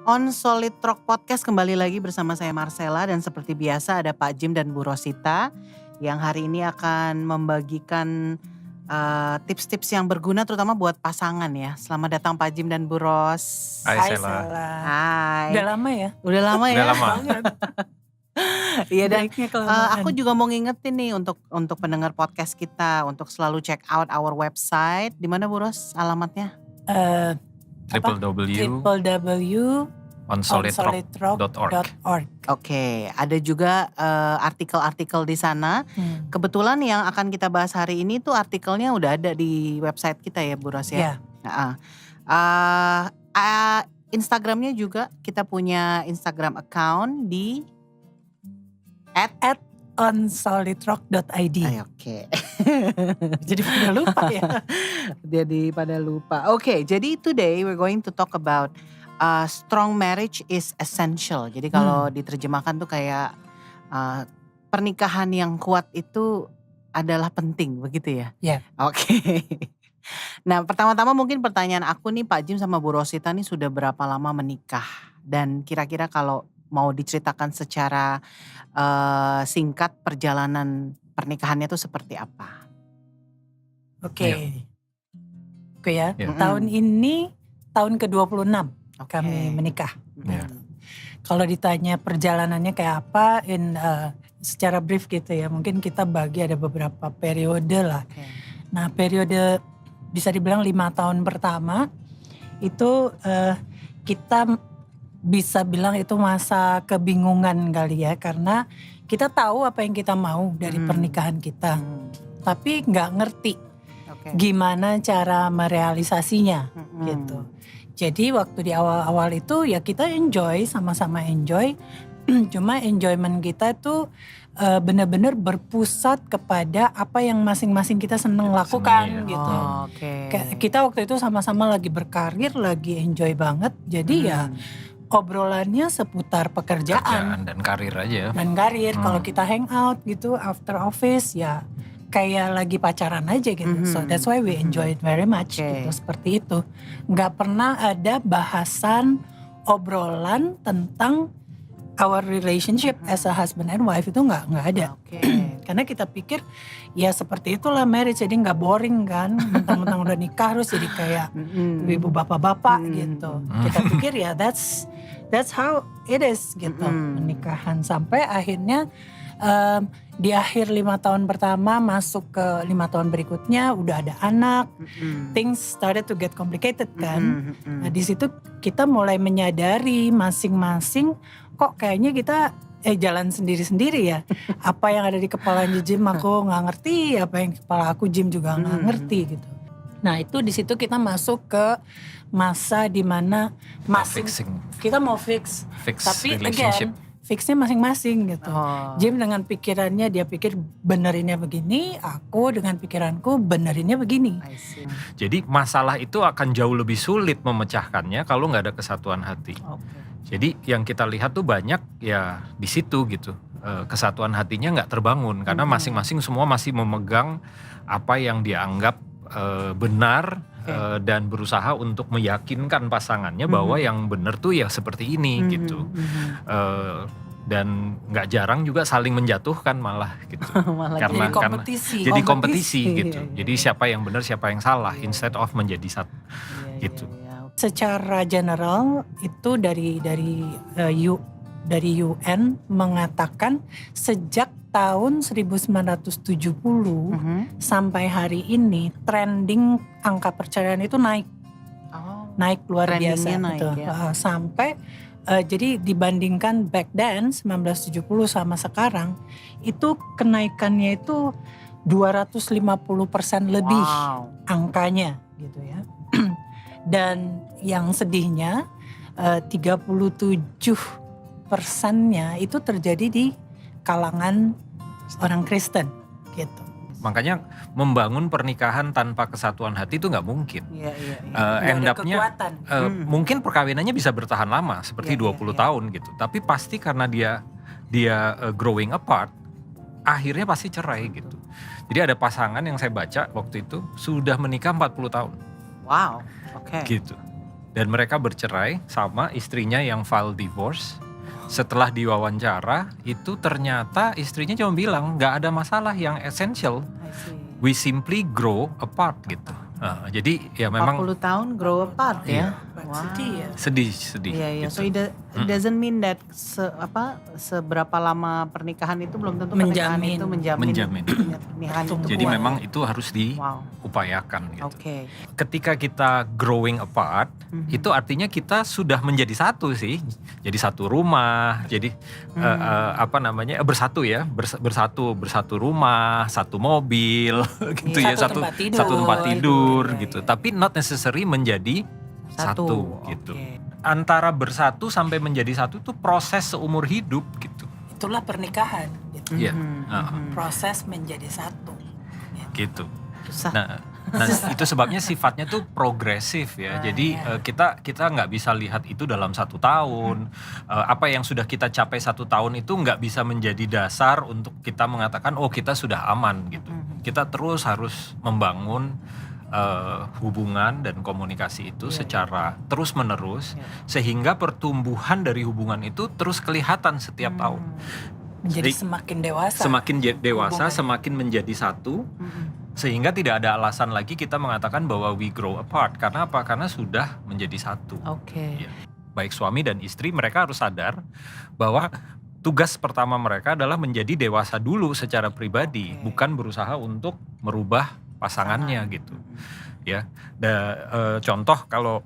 On Solid Rock Podcast kembali lagi bersama saya Marcella dan seperti biasa ada Pak Jim dan Bu Rosita yang hari ini akan membagikan tips-tips yang berguna terutama buat pasangan ya. Selamat datang Pak Jim dan Bu Ros. Hai Hai Sela. Sela. Hai. Udah lama ya? Udah lama ya? Udah lama. Iya dan Baiknya kelamaan. aku juga mau ngingetin nih untuk pendengar podcast kita untuk selalu check out our website. Di mana Bu Ros alamatnya? www.onsolidrock.org. Oke, ada juga artikel-artikel di sana. Kebetulan yang akan kita bahas hari ini tuh artikelnya udah ada di website kita ya Bu Ros ya. Ya. Instagramnya juga kita punya Instagram account di @onsolidrock.id. Oke. Jadi pada lupa ya. Jadi pada lupa. Oke, jadi today we're going to talk about strong marriage is essential. Jadi kalau diterjemahkan tuh kayak pernikahan yang kuat itu adalah penting, begitu ya? Ya. Oke. Nah, pertama-tama mungkin pertanyaan aku nih Pak Jim sama Bu Rosita nih sudah berapa lama menikah? Dan kira-kira kalau mau diceritakan secara singkat perjalanan pernikahannya itu seperti apa? Oke ya. Ya. Tahun ini tahun ke-26 kami menikah. Ya. Kalau ditanya perjalanannya kayak apa, secara brief gitu ya. Mungkin kita bagi ada beberapa periode lah. Oke. Nah, periode bisa dibilang 5 tahun pertama itu kita bisa bilang itu masa kebingungan kali ya. Karena kita tahu apa yang kita mau dari pernikahan kita. Tapi gak ngerti gimana cara merealisasinya gitu. Jadi waktu di awal-awal itu ya kita enjoy, sama-sama enjoy. Cuma enjoyment kita tuh benar-benar berpusat kepada apa yang masing-masing kita seneng lakukan gitu. Kita waktu itu sama-sama lagi berkarir, lagi enjoy banget. Jadi ya obrolannya seputar pekerjaan dan karir aja. Dan karir, kalau kita hang out gitu after office ya kayak lagi pacaran aja gitu. So that's why we enjoy it very much gitu, seperti itu. Gak pernah ada bahasan obrolan tentang our relationship as a husband and wife, itu gak ada. Karena kita pikir ya seperti itulah marriage, jadi gak boring kan. Mentang-mentang udah nikah terus jadi kayak ibu bapak-bapak gitu. Kita pikir ya that's how it is gitu, pernikahan. Sampai akhirnya di akhir 5 tahun pertama masuk ke 5 tahun berikutnya udah ada anak, things started to get complicated kan. Nah di situ kita mulai menyadari masing-masing kok kayaknya kita jalan sendiri-sendiri ya. Apa yang ada di kepala Jim aku nggak ngerti, apa yang di kepala aku Jim juga nggak ngerti gitu. Nah itu di situ kita masuk ke masa dimana kita mau fix tapi relationship. Again fixnya masing-masing gitu. Jim dengan pikirannya dia pikir benerinnya begini, aku dengan pikiranku benerinnya begini. Jadi masalah itu akan jauh lebih sulit memecahkannya kalau nggak ada kesatuan hati. Jadi yang kita lihat tuh banyak ya di situ gitu. Kesatuan hatinya nggak terbangun karena masing-masing semua masih memegang apa yang dia anggap benar dan berusaha untuk meyakinkan pasangannya bahwa yang benar tuh ya seperti ini gitu. Dan nggak jarang juga saling menjatuhkan malah gitu. Jadi kompetisi. Jadi kompetisi gitu. Jadi siapa yang benar siapa yang salah instead of menjadi satu gitu. Secara general itu dari UN mengatakan sejak tahun 1970 sampai hari ini trending angka perceraian itu naik luar biasa gitu. Sampai jadi dibandingkan back then 1970 sama sekarang itu kenaikannya itu 250% lebih angkanya gitu ya. Dan yang sedihnya 37%-nya itu terjadi di kalangan orang Kristen gitu. Makanya membangun pernikahan tanpa kesatuan hati itu nggak mungkin. End up-nya mungkin perkawinannya bisa bertahan lama seperti 20 tahun gitu. Tapi pasti karena dia growing apart, akhirnya pasti cerai gitu. Jadi ada pasangan yang saya baca waktu itu sudah menikah 40 tahun. Wow, oke. Gitu. Dan mereka bercerai sama istrinya yang file divorce. Setelah diwawancara, itu ternyata istrinya cuma bilang gak ada masalah yang essential. I see. We simply grow apart gitu. Jadi ya memang 40 tahun grow apart ya. Sedih ya. sedih. Iya, iya. Gitu. So it doesn't mean that seberapa lama pernikahan itu belum tentu pernikahan itu menjamin. Pernikahan itu Jadi kuat. memang itu harus Wow. diupayakan gitu. Oke. Ketika kita growing apart, itu artinya kita sudah menjadi satu sih. Jadi satu rumah, jadi bersatu ya, bersatu rumah, satu mobil gitu ya, Satu tempat tidur. satu tempat tidur Iya, gitu. iya. Tapi not necessary menjadi satu gitu. Oke. Antara bersatu sampai menjadi satu itu proses seumur hidup gitu. Itulah pernikahan gitu. Iya. Proses menjadi satu. Gitu. Susah. Nah itu sebabnya sifatnya tuh progresif ya. Jadi kita nggak bisa lihat itu dalam 1 tahun. Apa yang sudah kita capai 1 tahun itu nggak bisa menjadi dasar untuk kita mengatakan oh kita sudah aman gitu. Kita terus harus membangun hubungan dan komunikasi itu secara terus menerus sehingga pertumbuhan dari hubungan itu terus kelihatan setiap tahun. Menjadi Jadi, semakin dewasa. Semakin dewasa, Hubungan. semakin menjadi satu. Sehingga tidak ada alasan lagi kita mengatakan bahwa we grow apart. Karena apa? Karena sudah menjadi satu. Oke. Ya. Baik suami dan istri mereka harus sadar bahwa tugas pertama mereka adalah menjadi dewasa dulu secara pribadi, bukan berusaha untuk merubah pasangannya gitu. Ya. Contoh kalau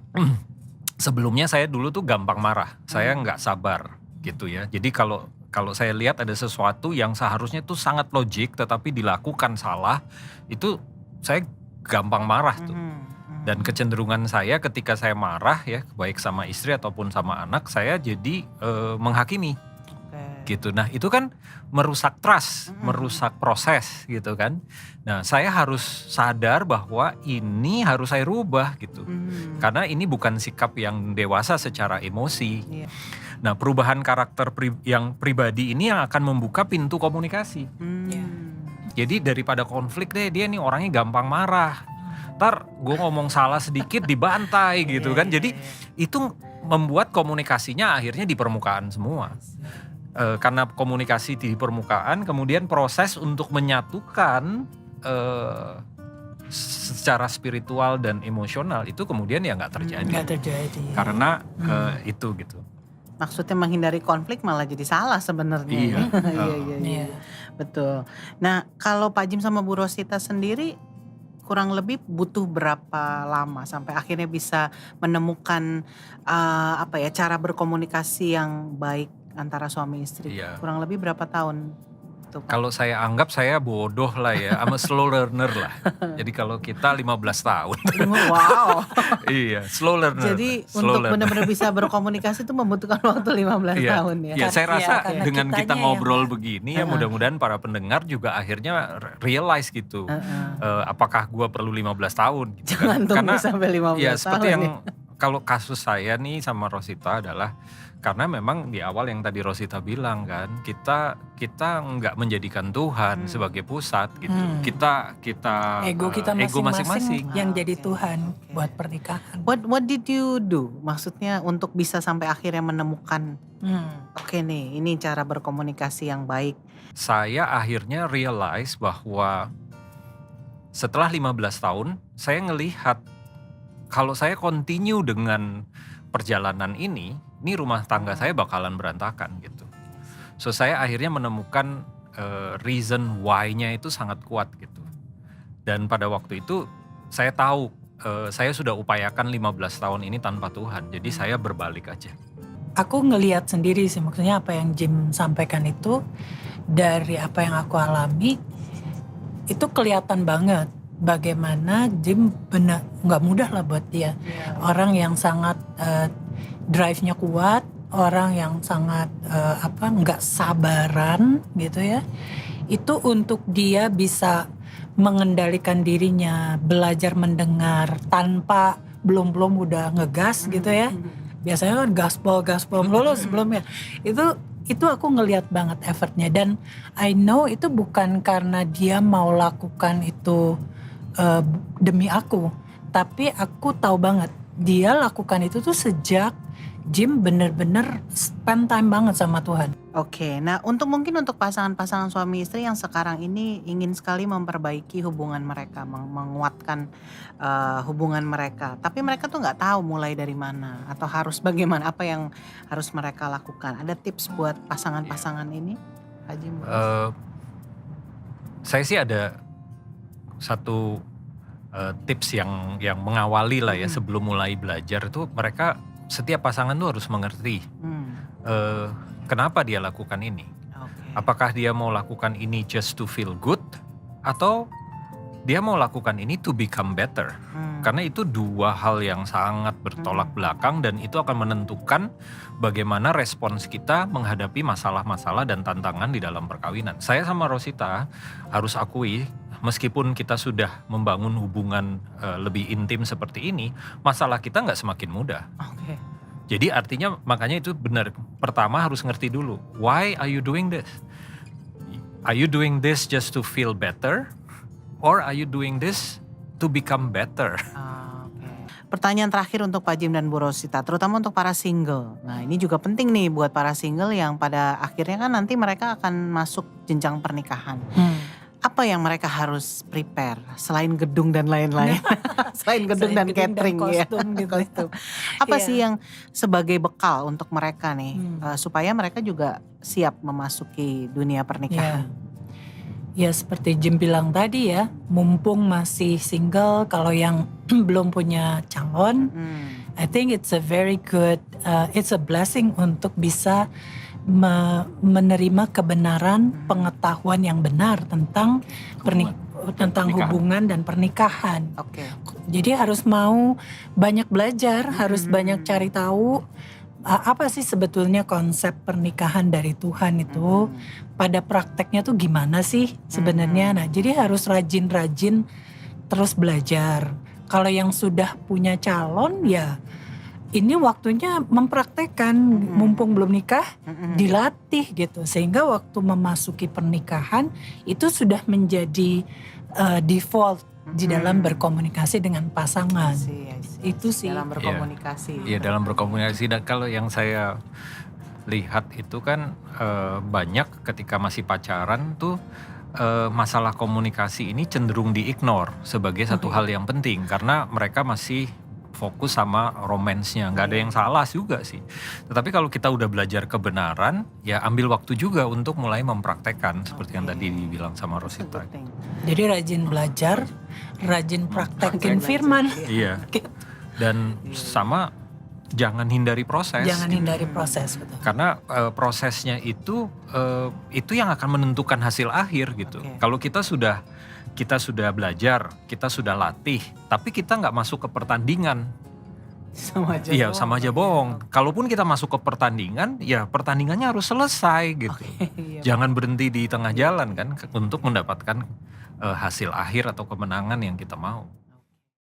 sebelumnya saya dulu tuh gampang marah, saya nggak sabar gitu ya. Jadi kalau saya lihat ada sesuatu yang seharusnya tuh sangat logik tetapi dilakukan salah, itu saya gampang marah tuh. Dan kecenderungan saya ketika saya marah ya, baik sama istri ataupun sama anak, saya jadi menghakimi. Gitu. Nah, itu kan merusak trust, merusak proses gitu kan. Nah, saya harus sadar bahwa ini harus saya rubah gitu. Karena ini bukan sikap yang dewasa secara emosi. Iya. Nah, perubahan karakter yang pribadi ini yang akan membuka pintu komunikasi. Jadi daripada konflik deh, dia nih orangnya gampang marah. Ntar gue ngomong salah sedikit dibantai gitu kan. Jadi itu membuat komunikasinya akhirnya di permukaan semua. Karena komunikasi di permukaan, kemudian proses untuk menyatukan secara spiritual dan emosional itu kemudian ya nggak terjadi. Nggak terjadi. Karena itu gitu. Maksudnya menghindari konflik malah jadi salah sebenarnya. Iya. Iya. Betul. Nah, kalau Pak Jim sama Bu Rosita sendiri kurang lebih butuh berapa lama sampai akhirnya bisa menemukan cara berkomunikasi yang baik antara suami istri? Iya. Kurang lebih berapa tahun? Tuh, Pak? Kalau saya anggap saya bodoh lah ya, I'm a slow learner lah. Jadi kalau kita 15 tahun. Wow. Iya, slow learner. Jadi slow untuk learner. benar-benar bisa berkomunikasi itu membutuhkan waktu 15 Iya. tahun ya. Ya, saya rasa karena dengan kita kitanya ngobrol yang- begini ya mudah-mudahan para pendengar juga akhirnya realize gitu. Apakah gua perlu 15 tahun gitu Jangan kan. tunggu sampai 15 ya tahun. seperti yang ya. kalau kasus saya nih sama Rosita adalah karena memang di awal yang tadi Rosita bilang kan, kita nggak menjadikan Tuhan sebagai pusat gitu. Kita Ego kita ego masing-masing masing-masing. yang Ah, jadi oke. Tuhan Oke. buat pernikahan. What did you do? Maksudnya untuk bisa sampai akhirnya menemukan oke nih, ini cara berkomunikasi yang baik. Saya akhirnya realize bahwa setelah 15 tahun saya ngelihat kalau saya continue dengan perjalanan ini rumah tangga saya bakalan berantakan gitu. So saya akhirnya menemukan reason why-nya itu sangat kuat gitu. Dan pada waktu itu saya tahu saya sudah upayakan 15 tahun ini tanpa Tuhan. Jadi saya berbalik aja. Aku ngelihat sendiri sih, maksudnya apa yang Jim sampaikan itu dari apa yang aku alami itu kelihatan banget bagaimana Jim benar nggak mudah lah buat dia. Orang yang sangat drive-nya kuat, orang yang sangat nggak sabaran gitu ya. Itu untuk dia bisa mengendalikan dirinya, belajar mendengar tanpa belum udah ngegas gitu ya. Biasanya kan gaspol melulu sebelumnya. Itu aku ngelihat banget effortnya, dan I know itu bukan karena dia mau lakukan itu demi aku, tapi aku tahu banget dia lakukan itu tuh sejak Jim bener-bener spend time banget sama Tuhan. Oke, nah mungkin untuk pasangan-pasangan suami istri yang sekarang ini ingin sekali memperbaiki hubungan mereka, menguatkan hubungan mereka, tapi mereka tuh nggak tahu mulai dari mana atau harus bagaimana, apa yang harus mereka lakukan. Ada tips buat pasangan-pasangan ini, Pak Jim? Saya sih ada satu tips yang mengawali lah ya sebelum mulai belajar itu mereka setiap pasangan tuh harus mengerti kenapa dia lakukan ini. Okay. Apakah dia mau lakukan ini just to feel good atau dia mau lakukan ini to become better. Karena itu dua hal yang sangat bertolak belakang dan itu akan menentukan bagaimana respons kita menghadapi masalah-masalah dan tantangan di dalam perkawinan. Saya sama Rosita harus akui meskipun kita sudah membangun hubungan lebih intim seperti ini, masalah kita nggak semakin mudah. Okay. Jadi artinya makanya itu benar. Pertama harus ngerti dulu, why are you doing this? Are you doing this just to feel better? Or are you doing this to become better? Okay. Pertanyaan terakhir untuk Pak Jim dan Bu Rosita, terutama untuk para single. Nah ini juga penting nih buat para single yang pada akhirnya kan nanti mereka akan masuk jenjang pernikahan. Apa yang mereka harus prepare selain gedung dan lain-lain? Selain gedung dan catering dan kostum ya. gitu. Kostum. Apa sih yang sebagai bekal untuk mereka nih supaya mereka juga siap memasuki dunia pernikahan? Ya seperti Jim bilang tadi ya, mumpung masih single, kalau yang belum punya calon, I think it's a very good, it's a blessing untuk bisa menerima kebenaran, pengetahuan yang benar tentang hubungan dan pernikahan. Okay. Jadi harus mau banyak belajar, harus banyak cari tahu apa sih sebetulnya konsep pernikahan dari Tuhan itu. Pada prakteknya tuh gimana sih sebenarnya. Nah jadi harus rajin-rajin terus belajar. Kalau yang sudah punya calon ya ini waktunya mempraktekkan, mumpung belum nikah, dilatih gitu. Sehingga waktu memasuki pernikahan itu sudah menjadi default di dalam berkomunikasi dengan pasangan. Itu sih. Dalam berkomunikasi. Iya, dalam berkomunikasi. Dan kalau yang saya lihat itu kan banyak ketika masih pacaran tuh masalah komunikasi ini cenderung di-ignore sebagai satu hal yang penting. Karena mereka masih fokus sama romansnya, nggak ada yang salah juga sih. Tetapi kalau kita udah belajar kebenaran, ya ambil waktu juga untuk mulai mempraktekkan seperti yang tadi dibilang sama Rosita. Jadi rajin belajar, rajin praktekin firman. Iya. Dan sama jangan hindari proses. Jangan hindari proses, betul. Karena prosesnya itu yang akan menentukan hasil akhir gitu. Kalau kita sudah belajar, kita sudah latih, tapi kita nggak masuk ke pertandingan. Sama aja iya, sama aja bohong. Kalaupun kita masuk ke pertandingan, ya pertandingannya harus selesai gitu. Jangan berhenti di tengah jalan kan untuk mendapatkan hasil akhir atau kemenangan yang kita mau.